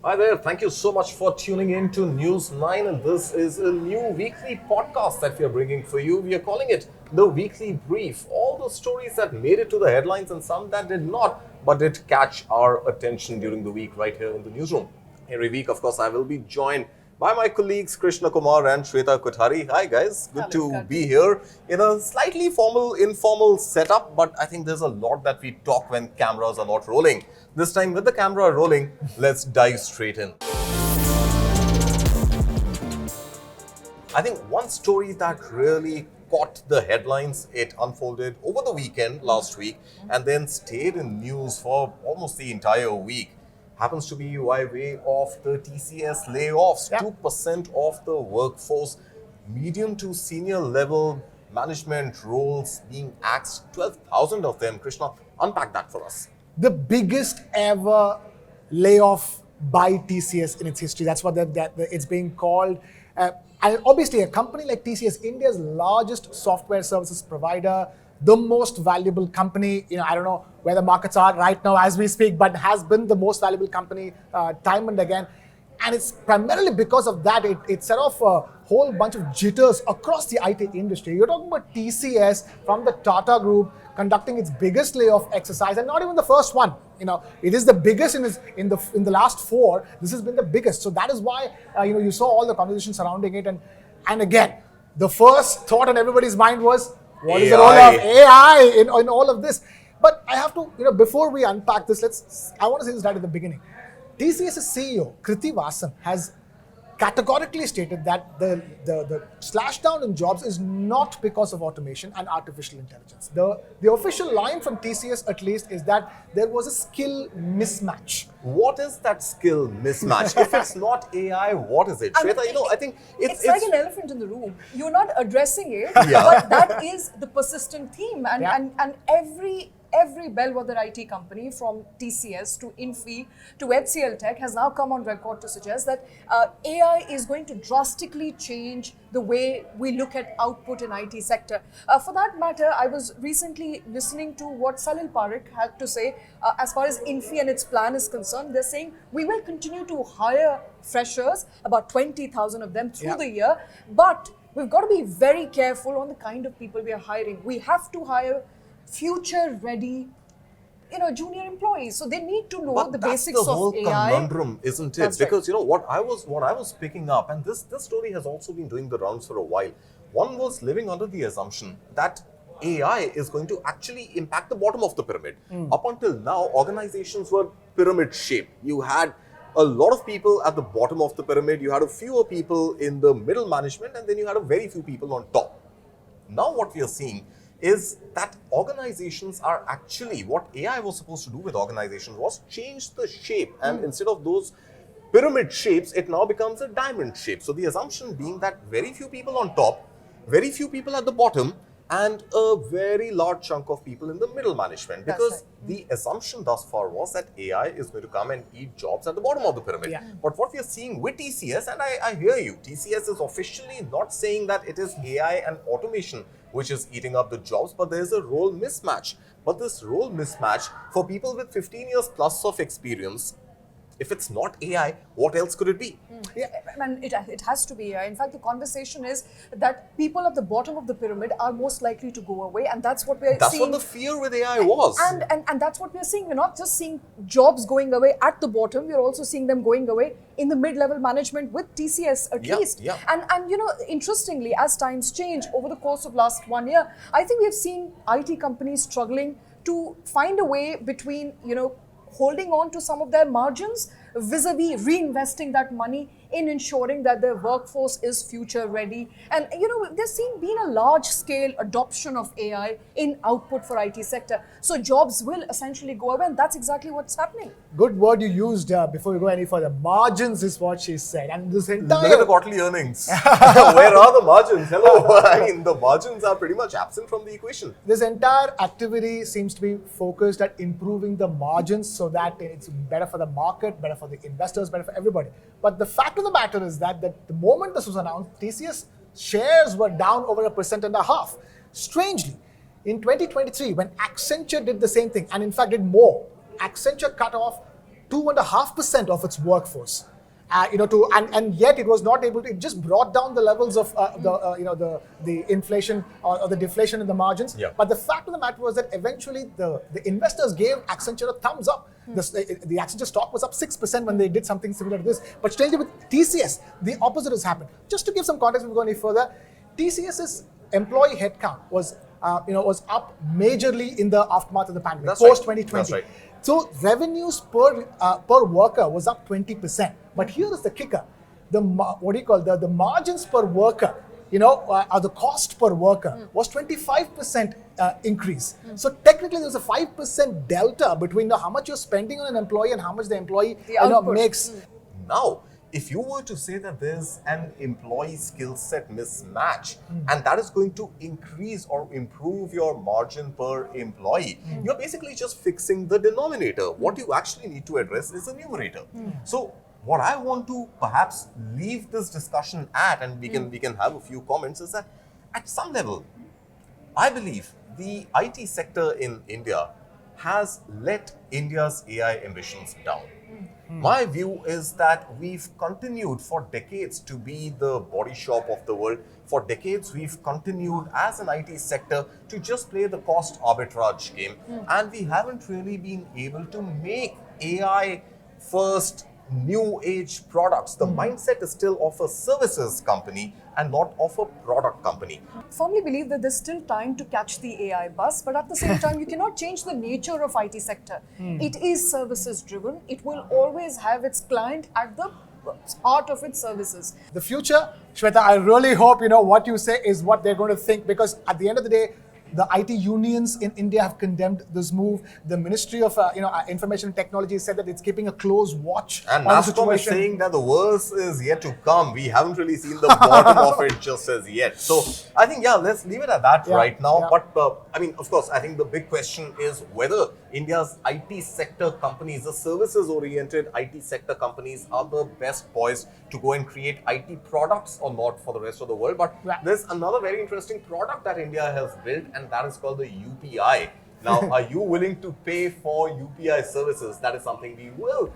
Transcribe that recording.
Hi there, thank you so much for tuning in to News 9, and this is a new weekly podcast that we are bringing for you. We are calling it the Weekly Brief. All the stories that made it to the headlines and some that did not, but did catch our attention during the week right here in the newsroom. Every week, of course, I will be joined by my colleagues Krishna Kumar and Shweta Kothari. Hi guys, good to be here in a slightly formal, informal setup, but I think there's a lot that we talk when cameras are not rolling. This time with the camera rolling, let's dive straight in. I think one story that really caught the headlines, it unfolded over the weekend last week and then stayed in news for almost the entire week. Happens to be by way of the TCS layoffs. 2% of the workforce, medium to senior level management roles being axed, 12,000 of them. Krishna, unpack that for us. The biggest ever layoff by TCS in its history. That's what it's being called. And obviously, a company like TCS, India's largest software services provider, the most valuable company, I don't know where the markets are right now as we speak, but has been the most valuable company time and again. And it's primarily because of that, it set off a whole bunch of jitters across the IT industry. You're talking about TCS from the Tata Group conducting its biggest layoff exercise, and not even the first one. It is the biggest in the last four. This has been the biggest. So that is why you saw all the conversation surrounding it. And again, the first thought on everybody's mind was, what is the role of AI in all of this? But I have to, before we unpack this, I want to say this right at the beginning. TCS's CEO, Krithivasan, has categorically stated that the slash down in jobs is not because of automation and artificial intelligence. The official line from TCS, at least, is that there was a skill mismatch. What is that skill mismatch? If it's not AI, what is it? Shweta, I think it's like an elephant in the room. You're not addressing it, but that is the persistent theme. And every bellwether IT company from TCS to Infy to HCL Tech has now come on record to suggest that AI is going to drastically change the way we look at output in IT sector. For that matter, I was recently listening to what Salil Parekh had to say as far as Infy and its plan is concerned. They're saying we will continue to hire freshers, about 20,000 of them through the year, but we've got to be very careful on the kind of people we are hiring. We have to hire future-ready, junior employees. So they need to know the basics of AI. That's the whole conundrum, isn't it? That's because what I was picking up, and this story has also been doing the rounds for a while. One was living under the assumption that AI is going to actually impact the bottom of the pyramid. Up until now, organizations were pyramid shaped. You had a lot of people at the bottom of the pyramid. You had a fewer people in the middle management, and then you had a very few people on top. Now what we are seeing is that organizations are actually, what AI was supposed to do with organizations was change the shape. And instead of those pyramid shapes, it now becomes a diamond shape. So the assumption being that very few people on top, very few people at the bottom, and a very large chunk of people in the middle management. Because the assumption thus far was that AI is going to come and eat jobs at the bottom of the pyramid. But what we are seeing with TCS, and I hear you, TCS is officially not saying that it is AI and automation which is eating up the jobs, but there is a role mismatch. But this role mismatch for people with 15 years plus of experience, if it's not AI, what else could it be? And it has to be AI. In fact, the conversation is that people at the bottom of the pyramid are most likely to go away, and that's what we're seeing. That's what the fear with AI was. And that's what we're seeing. We're not just seeing jobs going away at the bottom, we're also seeing them going away in the mid-level management with TCS at least. And interestingly, as times change over the course of last 1 year, I think we've seen IT companies struggling to find a way between, holding on to some of their margins vis-a-vis reinvesting that money in ensuring that their workforce is future ready. And there's been a large scale adoption of AI in output for IT sector. So jobs will essentially go away, and that's exactly what's happening. Good word you used before we go any further. Margins is what she said. And this entire... Look at the quarterly earnings. Where are the margins? Hello. I mean, the margins are pretty much absent from the equation. This entire activity seems to be focused at improving the margins so that it's better for the market, better for the investors, better for everybody. But the fact of the matter is that the moment this was announced, TCS shares were down over 1.5%. Strangely, in 2023, when Accenture did the same thing, and in fact did more, Accenture cut off 2.5% of its workforce. And yet it was not able to. It just brought down the levels of the inflation or the deflation in the margins. Yeah. But the fact of the matter was that eventually the investors gave Accenture a thumbs up. The Accenture stock was up 6% when they did something similar to this. But strangely with TCS, the opposite has happened. Just to give some context before we go any further, TCS's employee headcount was up majorly in the aftermath of the pandemic, That's post right. 2020. That's right. So revenues per worker was up 20%. But here is the kicker: the margins per worker, or the cost per worker was 25% increase. So technically, there was a 5% delta between how much you're spending on an employee and how much the employee makes. Now, if you were to say that there's an employee skill set mismatch and that is going to increase or improve your margin per employee, you're basically just fixing the denominator. What you actually need to address is the numerator. So what I want to perhaps leave this discussion at, and we can have a few comments, is that at some level, I believe the IT sector in India has let India's AI ambitions down. My view is that we've continued for decades to be the body shop of the world. For decades, we've continued as an IT sector to just play the cost arbitrage game. And we haven't really been able to make AI first new age products. The mindset is still of a services company and not of a product company. I firmly believe that there's still time to catch the AI bus, but at the same time, you cannot change the nature of IT sector. It is services driven. It will always have its client at the heart of its services. The future, Shweta, I really hope what you say is what they're going to think, because at the end of the day, the IT unions in India have condemned this move. The Ministry of Information and Technology said that it's keeping a close watch and on the NASSCOM is situation. saying that the worst is yet to come. We haven't really seen the bottom of it just as yet. So I think, let's leave it at that right now. Yeah. But of course, I think the big question is whether India's IT sector companies, the services-oriented IT sector companies, are the best poised to go and create IT products or not for the rest of the world. But there's another very interesting product that India has built, and that is called the UPI. Now, are you willing to pay for UPI services? That is something we will